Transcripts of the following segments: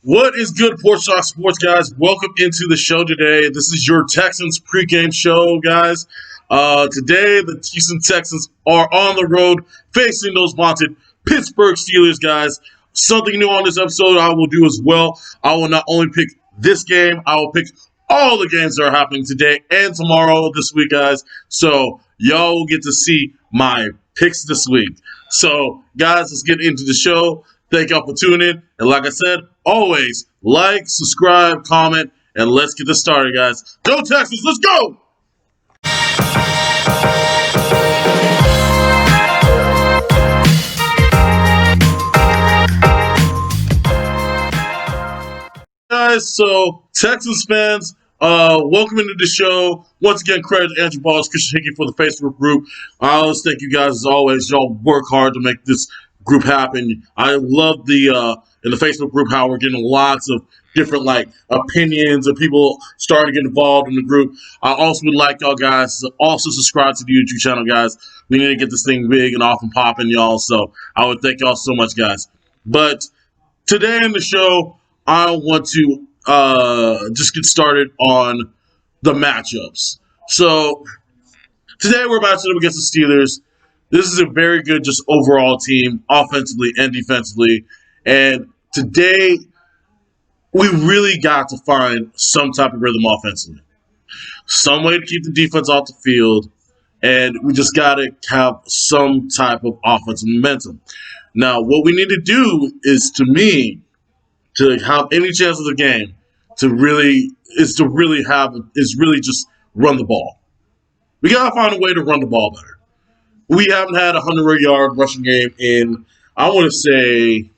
What is good, Porch Sports guys? Welcome into the show today. This is your Texans pregame show, guys. Today, the Houston Texans are on the road facing those vaunted Pittsburgh Steelers, guys. Something new on this episode I will do as well. I will not only pick this game, I will pick all the games that are happening today and tomorrow this week, guys. So, y'all will get to see my picks this week. So, guys, let's get into the show. Thank y'all for tuning in. And like I said, always like, subscribe, comment, and let's get this started, guys. Go Texans, let's go! Guys, so Texans fans, welcome into the show. Once again, credit to Andrew Balls, Christian Hickey for the Facebook group. I always thank you guys as always. Y'all work hard to make this group happen. I love the in the Facebook group how we're getting lots of different opinions and people starting to get involved in the group. I also would like y'all guys to also subscribe to the YouTube channel, guys. We need to get this thing big and off and popping, y'all. So I would thank y'all so much, guys. But today in the show, I want to just get started on the matchups. So today we're matching up against the Steelers. This is a very good just overall team, offensively and defensively. And today, we really got to find some type of rhythm offensively. Some way to keep the defense off the field. And we just got to have some type of offensive momentum. Now, what we need to do is, to me, to have any chance of the game, to really just run the ball. We got to find a way to run the ball better. We haven't had a 100-yard rushing game in, I want to say,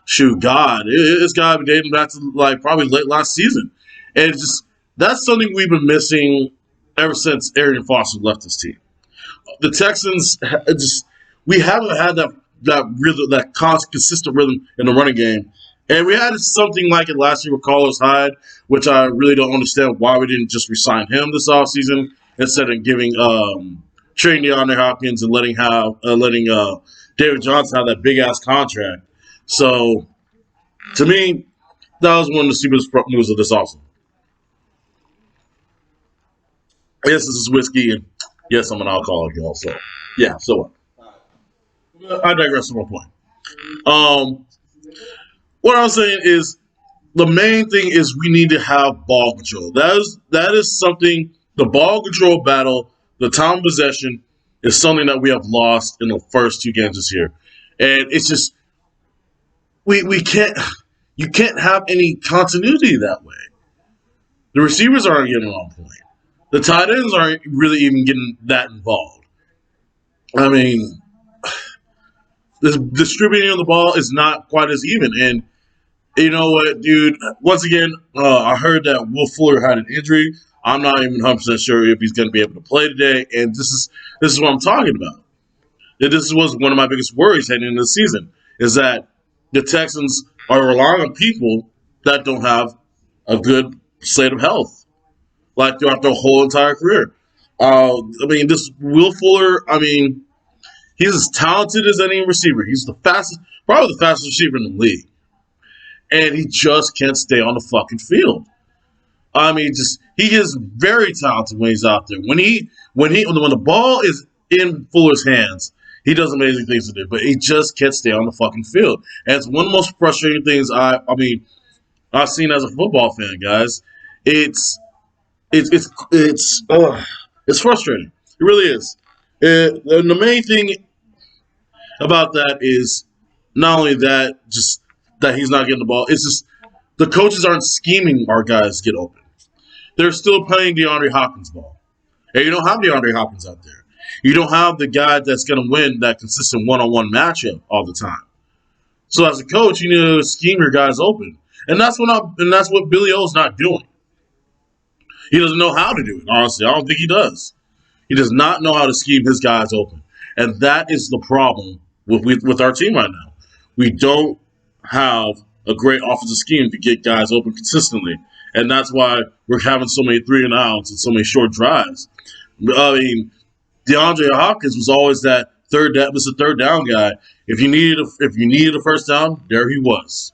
it's got to be dating back to probably late last season. And that's something we've been missing ever since Arian Foster left this team. The Texans, we haven't had that consistent rhythm in the running game. And we had something like it last year with Carlos Hyde, which I really don't understand why we didn't just re-sign him this offseason instead of giving trading DeAndre Hopkins and letting David Johnson have that big-ass contract. So, to me, that was one of the stupidest moves of this offseason. Yes, this is whiskey, and yes, I'm an alcoholic, y'all. So, yeah, so what? I digress from my point. What I'm saying is, the main thing is we need to have ball control. That is something, the ball control battle, the time of possession is something that we have lost in the first two games this year. And it's just, you can't have any continuity that way. The receivers aren't getting on point. The tight ends aren't really even getting that involved. I mean, the distributing of the ball is not quite as even. And you know what, dude? Once again, I heard that Will Fuller had an injury. I'm not even 100% sure if he's going to be able to play today. And this is what I'm talking about. And this was one of my biggest worries heading into the season, is that the Texans are relying on people that don't have a good state of health, throughout their whole entire career. This Will Fuller, he's as talented as any receiver. He's probably the fastest receiver in the league. And he just can't stay on the fucking field. He is very talented when he's out there. When the ball is in Fuller's hands, he does amazing things with it, but he just can't stay on the fucking field. And it's one of the most frustrating things I've seen as a football fan, guys. It's frustrating. It really is. And the main thing about that is not only that, just that he's not getting the ball. It's just the coaches aren't scheming our guys to get open. They're still playing DeAndre Hopkins ball. And you don't have DeAndre Hopkins out there. You don't have the guy that's going to win that consistent one-on-one matchup all the time. So as a coach, you need to scheme your guys open. And that's what Billy O's not doing. He doesn't know how to do it, honestly. I don't think he does. He does not know how to scheme his guys open. And that is the problem with our team right now. We don't have a great offensive scheme to get guys open consistently. And that's why we're having so many 3-and-outs and so many short drives. DeAndre Hopkins was always that third down guy. If you needed a first down, there he was.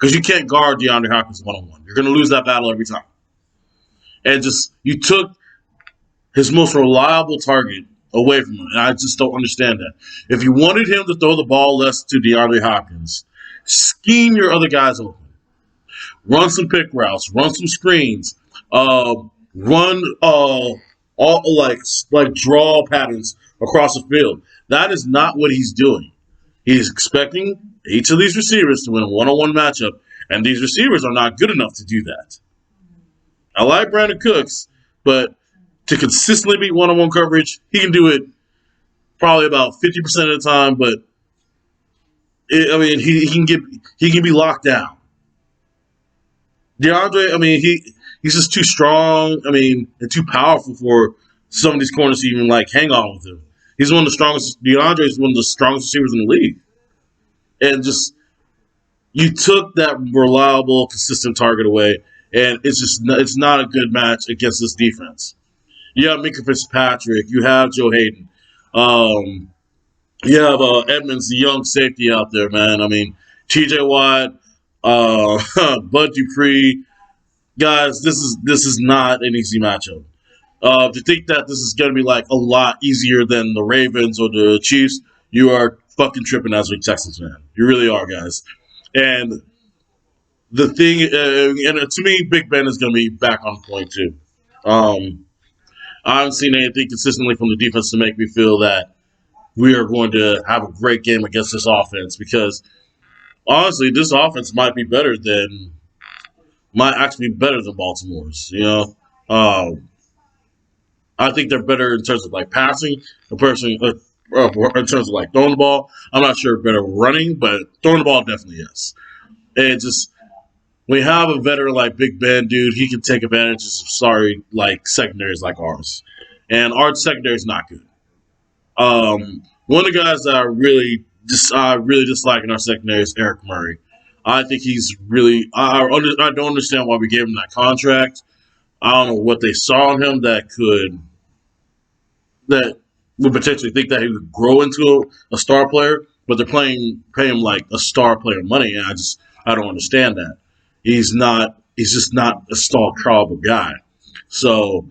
because you can't guard DeAndre Hopkins one-on-one. You're going to lose that battle every time. And just you took his most reliable target away from him, and I just don't understand that. If you wanted him to throw the ball less to DeAndre Hopkins, scheme your other guys open. Run some pick routes, run some screens, run all like draw patterns across the field. That is not what he's doing. He's expecting each of these receivers to win a one-on-one matchup, and these receivers are not good enough to do that. I like Brandon Cooks, but to consistently beat one-on-one coverage, he can do it probably about 50% of the time. But he can be locked down. DeAndre, he's just too strong. And too powerful for some of these corners to even hang on with him. He's one of the strongest. DeAndre is one of the strongest receivers in the league, and just you took that reliable, consistent target away, and it's not a good match against this defense. You have Minka Fitzpatrick. You have Joe Hayden. You have Edmonds, the young safety out there, man. T.J. Watt, Bud Dupree. Guys, this is not an easy matchup. To think that this is going to be a lot easier than the Ravens or the Chiefs, you are fucking tripping as a Texans fan. You really are, guys. And the thing, and to me, Big Ben is going to be back on point too. I haven't seen anything consistently from the defense to make me feel that we are going to have a great game against this offense, because honestly, this offense might actually be better than Baltimore's. I think they're better in terms of passing, in terms of throwing the ball. I'm not sure better running, but throwing the ball definitely yes. And just we have a veteran like Big Ben, dude. He can take advantage of secondaries like ours, and our secondary is not good. One of the guys that I really dislike in our secondary is Eric Murray. I think he's really. I don't understand why we gave him that contract. I don't know what they saw in him that would potentially think that he would grow into a star player, but they're paying him a star player money, and I don't understand that. He's just not a star caliber guy. So,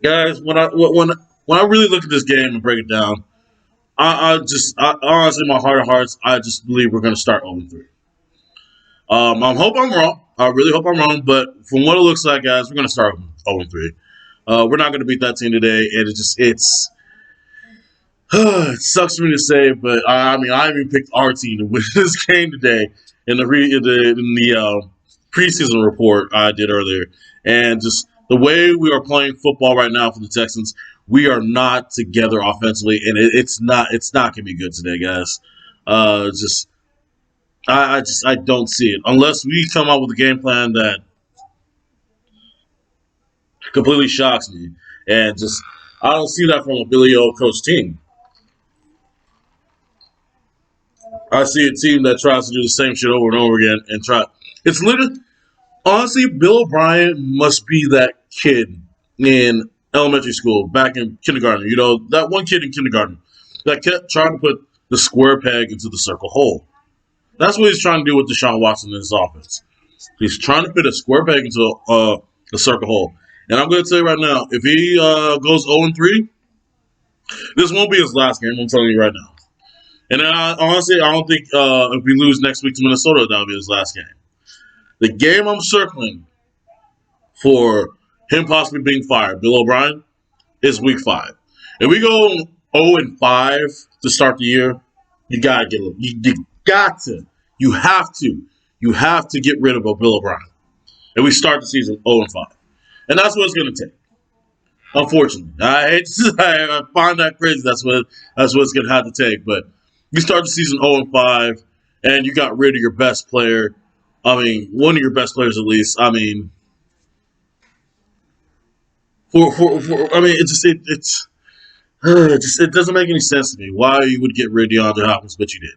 guys, when I really look at this game and break it down, I honestly, in my heart of hearts, I just believe we're going to start 0-3. I hope I'm wrong. I really hope I'm wrong, but from what it looks like, guys, we're going to start 0-3. We're not going to beat that team today, and it sucks for me to say, but I even picked our team to win this game today in the preseason report I did earlier, and just the way we are playing football right now for the Texans, we are not together offensively, and it's not going to be good today, guys. I don't see it unless we come up with a game plan that completely shocks me, and I don't see that from a Billy O coach team. I see a team that tries to do the same shit over and over again and try. It's literally, honestly, Bill O'Brien must be that kid in elementary school back in kindergarten. That one kid in kindergarten that kept trying to put the square peg into the circle hole. That's what he's trying to do with Deshaun Watson in his offense. He's trying to fit a square peg into a circle hole. And I'm going to tell you right now, if he goes 0-3, this won't be his last game. I'm telling you right now. And honestly, I don't think if we lose next week to Minnesota, that'll be his last game. The game I'm circling for him possibly being fired, Bill O'Brien, is week 5. If we go 0-5 to start the year, you have to get rid of Bill O'Brien. And we start the season 0-5. And that's what it's going to take. Unfortunately. I find that crazy. That's what it's going to have to take. But you start the season 0-5, and you got rid of your best player. One of your best players at least. It doesn't make any sense to me why you would get rid of DeAndre Hopkins, but you did.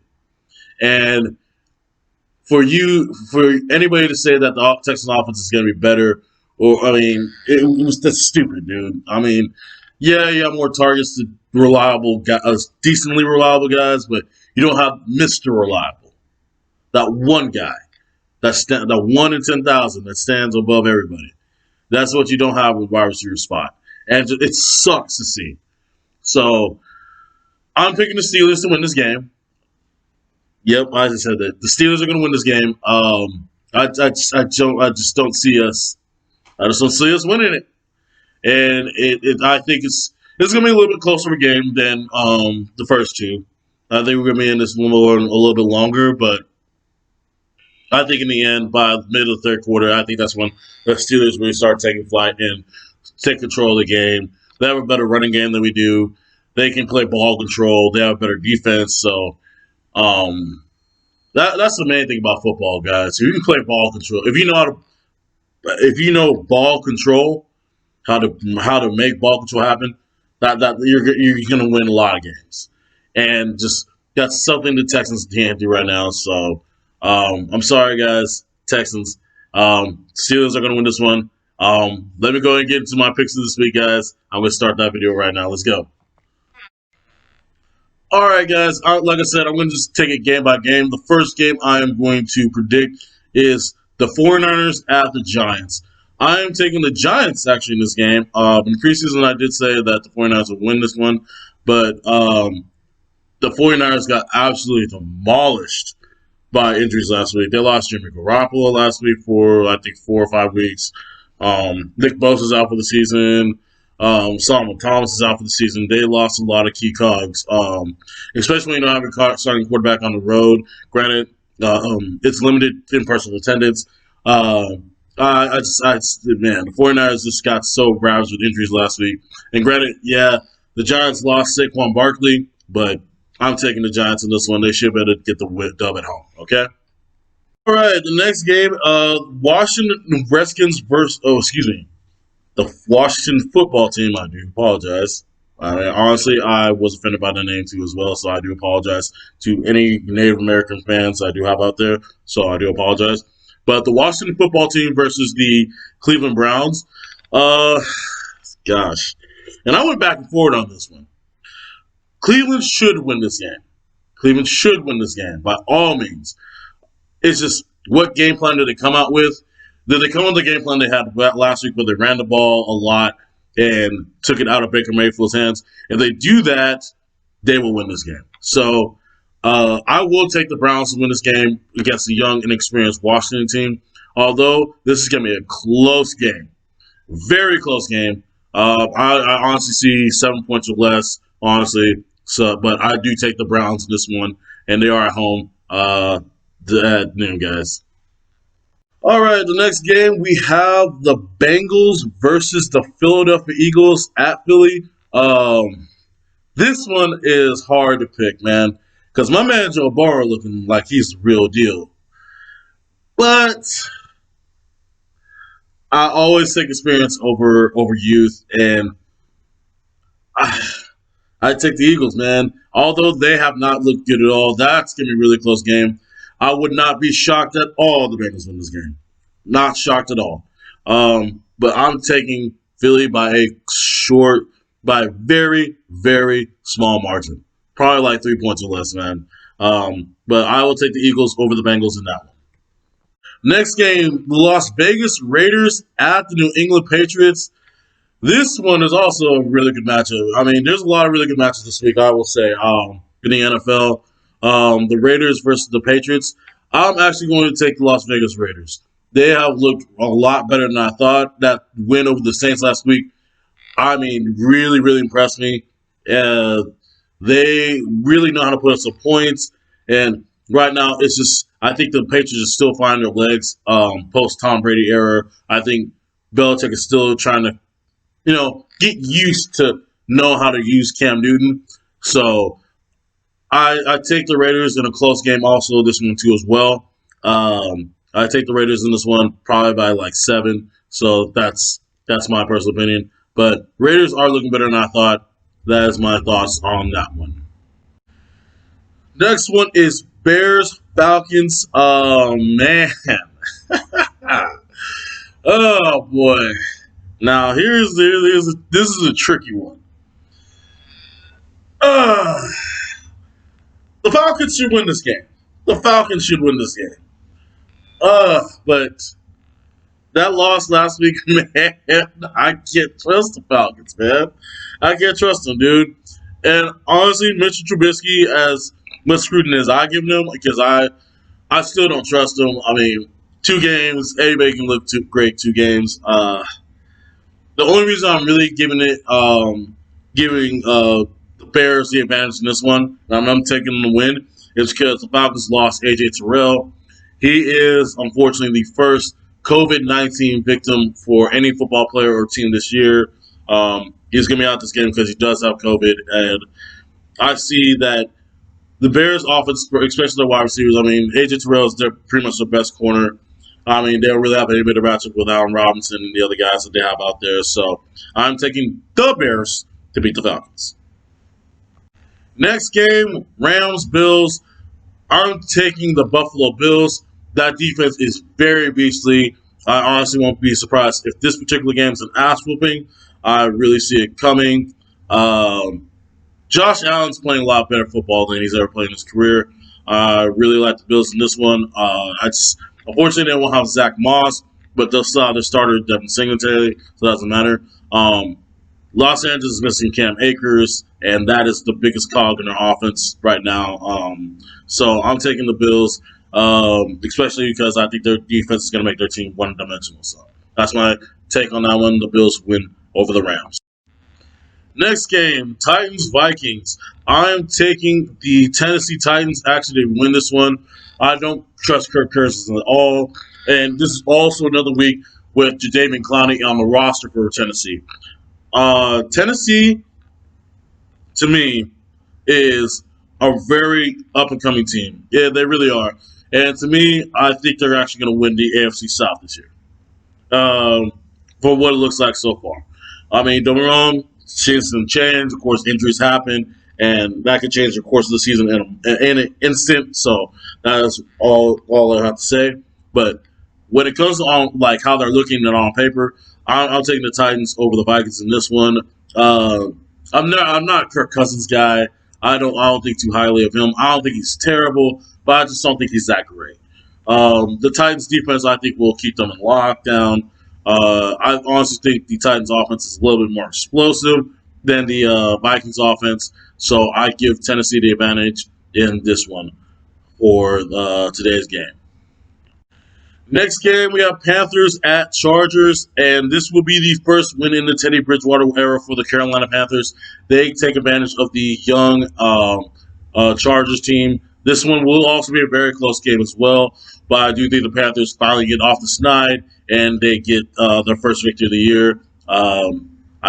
And for anybody to say that the Texans offense is going to be better, that's stupid, dude. Yeah, you have more targets to reliable guys, decently reliable guys, but you don't have Mr. Reliable. That one guy, that 1 in 10,000 that stands above everybody. That's what you don't have with wide receiver spot, and it sucks to see. So I'm picking the Steelers to win this game. Yep, I just said that the Steelers are going to win this game. I just don't see us. I just don't see us winning it, and I think it's going to be a little bit closer of a game than the first two. I think we're going to be in this one a little bit longer, but I think in the end, by the middle of the third quarter, I think that's when the Steelers really start taking flight and take control of the game. They have a better running game than we do. They can play ball control. They have a better defense. So that's the main thing about football, guys. If you can play ball control, if you know ball control, how to make ball control happen, that you're gonna win a lot of games, and just that's something the Texans can't do right now. So I'm sorry, guys, Texans. Steelers are gonna win this one. Let me go ahead and get into my picks of this week, guys. I'm gonna start that video right now. Let's go. All right, guys. Like I said, I'm going to just take it game by game. The first game I am going to predict is the 49ers at the Giants. I am taking the Giants, actually, in this game. In preseason, I did say that the 49ers would win this one, but the 49ers got absolutely demolished by injuries last week. They lost Jimmy Garoppolo last week for, I think, 4 or 5 weeks. Nick Bosa's out for the season. Solomon Thomas is out for the season. They lost a lot of key cogs, especially when you don't have a starting quarterback on the road. Granted, it's limited in-person attendance. Man, the 49ers just got so ravaged with injuries last week. And granted, yeah, the Giants lost Saquon Barkley, but I'm taking the Giants in this one. They should be able to get the dub at home, okay? All right, the next game, Washington Redskins versus, the Washington football team. I do apologize. Honestly, I was offended by the name too as well, so I do apologize to any Native American fans I do have out there. So I do apologize. But the Washington football team versus the Cleveland Browns. Gosh, and I went back and forth on this one. Cleveland should win this game. Cleveland should win this game by all means. It's just what game plan did they come out with? Did they come with the game plan they had last week where they ran the ball a lot and took it out of Baker Mayfield's hands? If they do that, they will win this game. So I will take the Browns to win this game against the young, inexperienced Washington team. Although this is going to be a close game. Very close game. I honestly see 7 points or less, honestly. So, but I do take the Browns in this one, and they are at home at noon, guys. All right, the next game we have the Bengals versus the Philadelphia Eagles at Philly. This one is hard to pick, man, because my man Joe Burrow looking like he's the real deal. But I always take experience over youth, and I take the Eagles, man. Although they have not looked good at all, that's going to be a really close game. I would not be shocked at all if the Bengals win this game. Not shocked at all. But I'm taking Philly by by a very, very small margin. Probably like 3 points or less, man. But I will take the Eagles over the Bengals in that one. Next game, the Las Vegas Raiders at the New England Patriots. This one is also a really good matchup. I mean, there's a lot of really good matches this week, I will say, in the NFL. The Raiders versus the Patriots. I'm actually going to take the Las Vegas Raiders. They have looked a lot better than I thought. That win over the Saints last week, I mean, really, really impressed me. They really know how to put up some points. And right now, it's just, I think the Patriots are still finding their legs post Tom Brady era. I think Belichick is still trying to, get used to know how to use Cam Newton. So I take the Raiders in a close game also, this one too as well. I take the Raiders in this one probably by like 7. So that's my personal opinion. But Raiders are looking better than I thought. That is my thoughts on that one. Next one is Bears Falcons. Oh man. Oh boy. Now this is a tricky one. The Falcons should win this game. The Falcons should win this game. But that loss last week, man, I can't trust the Falcons, man. I can't trust them, dude. And honestly, Mitchell Trubisky, as much scrutiny as I give him, because I still don't trust him. I mean, 2 games, anybody can look great 2 games. The only reason I'm really giving the Bears the advantage in this one, and I'm taking them to win, is because the Falcons lost AJ Terrell. He is unfortunately the first COVID-19 victim for any football player or team this year. He's going to be out this game because he does have COVID, and I see that the Bears' offense, especially their wide receivers, I mean, AJ Terrell is pretty much their best corner. I mean, they don't really have anybody to match up with Allen Robinson and the other guys that they have out there. So I'm taking the Bears to beat the Falcons. Next game, Rams, Bills. I'm taking the Buffalo Bills. That defense is very beastly. I honestly won't be surprised if this particular game is an ass whooping. I really see it coming. Josh Allen's playing a lot better football than he's ever played in his career. I really like the Bills in this one. Unfortunately, they won't have Zach Moss, but they'll still have their starter, Devin Singletary, so it doesn't matter. Los Angeles is missing Cam Akers, and that is the biggest cog in their offense right now. So I'm taking the Bills, especially because I think their defense is going to make their team one-dimensional. So that's my take on that one. The Bills win over the Rams. Next game, Titans-Vikings. I am taking the Tennessee Titans actually to win this one. I don't trust Kirk Cousins at all. And this is also another week with Jadeveon Clowney on the roster for Tennessee. Tennessee, to me, is a very up-and-coming team. Yeah, they really are. And to me, I think they're actually going to win the AFC South this year. For what it looks like so far. I mean, don't get me wrong, things can change. Of course, injuries happen, and that can change the course of the season in an instant. So that's all I have to say. But when it comes to like how they're looking at on paper, I'm taking the Titans over the Vikings in this one. I'm not a Kirk Cousins guy. I don't think too highly of him. I don't think he's terrible, but I just don't think he's that great. The Titans defense, I think, will keep them in lockdown. I honestly think the Titans offense is a little bit more explosive than the Vikings offense. So I give Tennessee the advantage in this one for today's game. Next game, we have Panthers at Chargers, and this will be the first win in the Teddy Bridgewater era for the Carolina Panthers. They take advantage of the young Chargers team. This one will also be a very close game as well, but I do think the Panthers finally get off the snide and they get their first victory of the year. I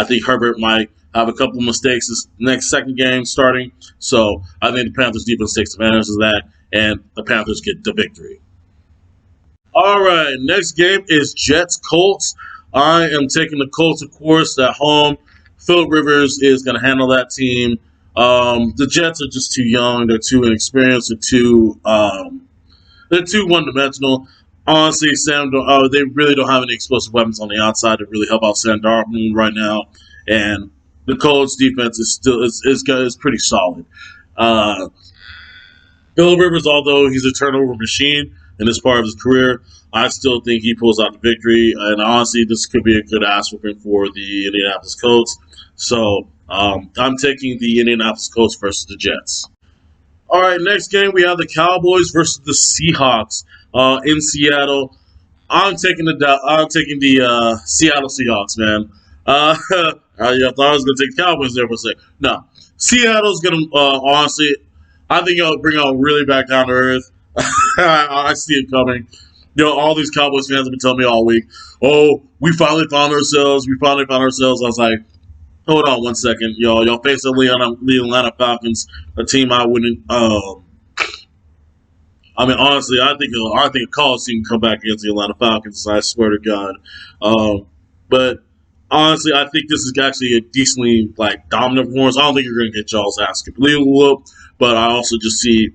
think Herbert might have a couple mistakes this second game starting, so I think the Panthers defense takes advantage of that, and the Panthers get the victory. All right, next game is Jets-Colts. I am taking the Colts, of course, at home. Phillip Rivers is going to handle that team. The Jets are just too young. They're too inexperienced. They're too one-dimensional. Honestly, they really don't have any explosive weapons on the outside to really help out Sam Darnold right now. And the Colts defense is pretty solid. Phillip Rivers, although he's a turnover machine in this part of his career, I still think he pulls out the victory. And honestly, this could be a good ass whooping for the Indianapolis Colts. So I'm taking the Indianapolis Colts versus the Jets. All right, next game we have the Cowboys versus the Seahawks in Seattle. I'm taking the Seattle Seahawks, man. I thought I was going to take the Cowboys there for a second. No, Seattle's going to honestly, I think it'll bring it really back down to earth. I see it coming. You know, all these Cowboys fans have been telling me all week, "Oh, we finally found ourselves. We finally found ourselves." I was like, hold on one second, y'all face the Atlanta Falcons, a team I wouldn't. I mean, honestly, I think a college team can come back against the Atlanta Falcons. I swear to God. But honestly, I think this is actually a decently dominant performance. I don't think you're going to get y'all's ass completely whooped, but I also just see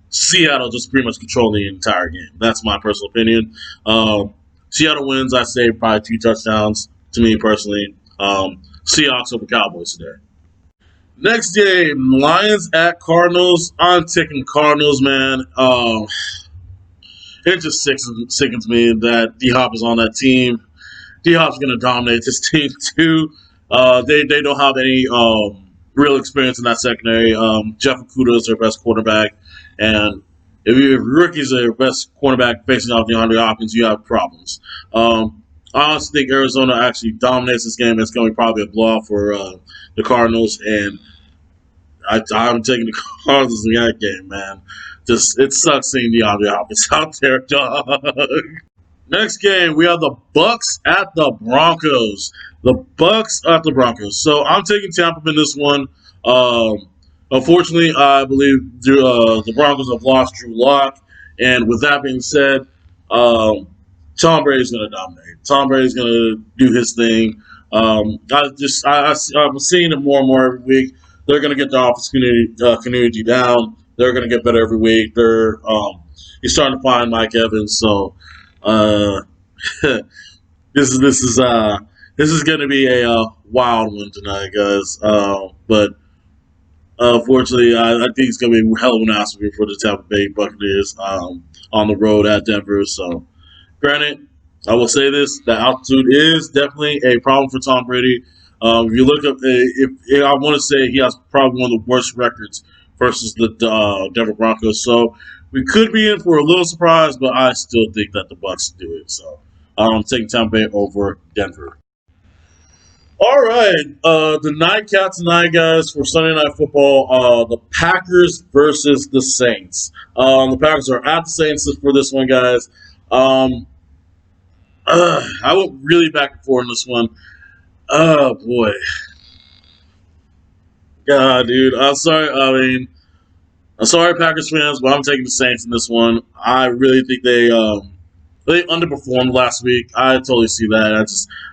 Seattle just pretty much controlling the entire game. That's my personal opinion. Seattle wins, I say, probably 2 touchdowns to me personally. Seahawks over Cowboys today. Next game, Lions at Cardinals. I'm taking Cardinals, man. It just sickens me that D Hop is on that team. D Hop's going to dominate this team too. They don't have any real experience in that secondary. Jeff Okudah is their best quarterback, and if rookies are their best cornerback facing off DeAndre Hopkins, you have problems. I honestly think Arizona actually dominates this game. It's going to be probably a blowout for the Cardinals, and I'm taking the Cardinals in that game, man. Just it sucks seeing DeAndre Hopkins out there, dog. Next game, we have the Bucks at the Broncos. The Bucks at the Broncos. So I'm taking Tampa in this one. Unfortunately, I believe the Broncos have lost Drew Lock, and with that being said, Tom Brady's going to dominate. Tom Brady's going to do his thing. I'm seeing it more and more every week. They're going to get their offense community down. They're going to get better every week. He's starting to find Mike Evans. So this is going to be a wild one tonight, guys. But unfortunately, I think it's going to be a hell of an atmosphere for the Tampa Bay Buccaneers on the road at Denver. So, granted, I will say this: the altitude is definitely a problem for Tom Brady. If you look up, if I want to say he has probably one of the worst records versus the Denver Broncos. So we could be in for a little surprise, but I still think that the Bucks do it. So I'm taking Tampa Bay over Denver. All right, the nightcap tonight, guys, for Sunday Night Football. The Packers versus the Saints. The Packers are at the Saints for this one, guys. I went really back and forth in this one. Oh boy, God, dude. I'm sorry. I'm sorry, Packers fans, but I'm taking the Saints in this one. I really think they underperformed last week. I totally see that.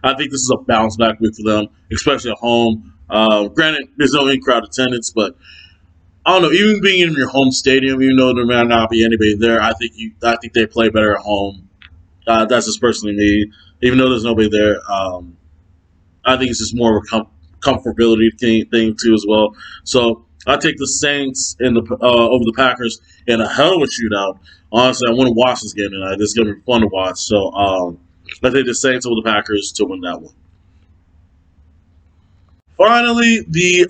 I think this is a bounce back week for them, especially at home. Granted, there's no in-crowd attendance, but I don't know. Even being in your home stadium, even though there may not be anybody there, I think they play better at home. That's just personally me. Even though there's nobody there, I think it's just more of a comfortability thing too as well. So I take the Saints in the over the Packers in a hell of a shootout. Honestly, I want to watch this game tonight. This is going to be fun to watch. So I take the Saints over the Packers to win that one. Finally, the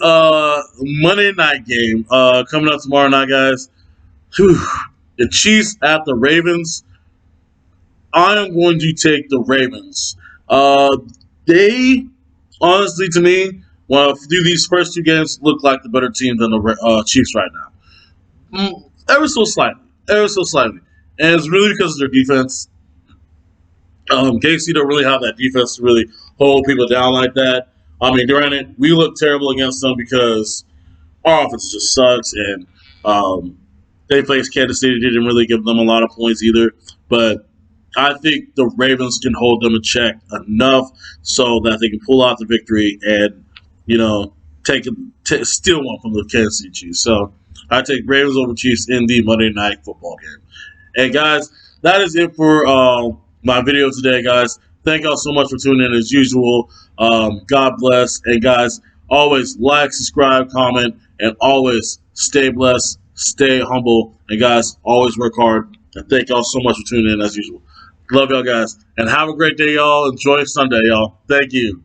Monday night game coming up tomorrow night, guys. Whew. The Chiefs at the Ravens. I am going to take the Ravens. They, honestly, to me, well, through these first two games, look like the better team than the Chiefs right now. Ever so slightly. And it's really because of their defense. Casey don't really have that defense to really hold people down like that. I mean, granted, we look terrible against them because our offense just sucks, and they faced Kansas City. Didn't really give them a lot of points either. But I think the Ravens can hold them in check enough so that they can pull out the victory and, steal one from the Kansas City Chiefs. So I take Ravens over Chiefs in the Monday Night Football game. And guys, that is it for my video today, guys. Thank y'all so much for tuning in as usual. God bless. And guys, always like, subscribe, comment, and always stay blessed, stay humble. And guys, always work hard. And thank y'all so much for tuning in as usual. Love y'all guys. And have a great day, y'all. Enjoy Sunday, y'all. Thank you.